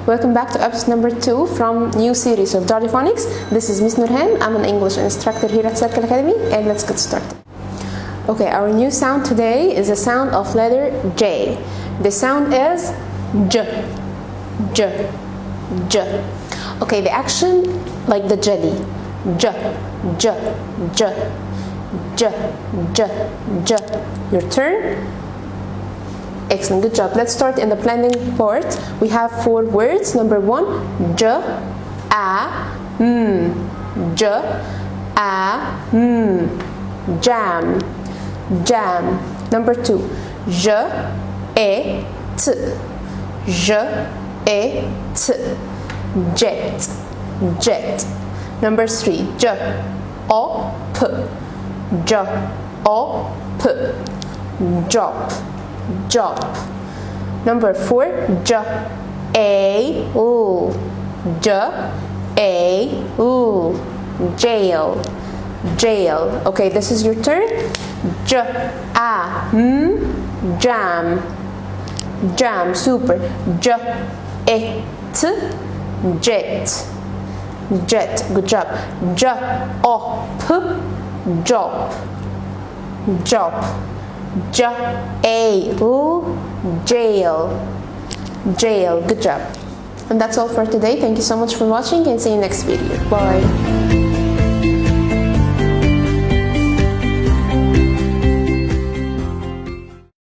Welcome back to episode number 2 from new series of Jolly Phonics. This is Miss Nourhan. I'm an English instructor here at Sirkle Academy, and let's get started. Okay, our new sound today is the sound of letter J. The sound is J, J, J. Okay, the action like the jelly. J, J, J, J, J, J. Your turn. Excellent, good job. Let's start in the planning part. We have 4 words. Number 1, J, A, M. J, A, M. Jam, jam. Number 2, J, E, T. J, E, T. Jet, jet. Number 3, J, O, P. J, O, P. Job, job. Number 4, J, A, L. J, A, L. Jail, jail. Okay, this is your turn. J, A, M. Jam, jam. Super. J, E, T. Jet, jet. Good job. J, O, P. Job, job. J, A, L. Jail, jail. Good job. And that's all for today. Thank you so much for watching, and see you next video. Bye.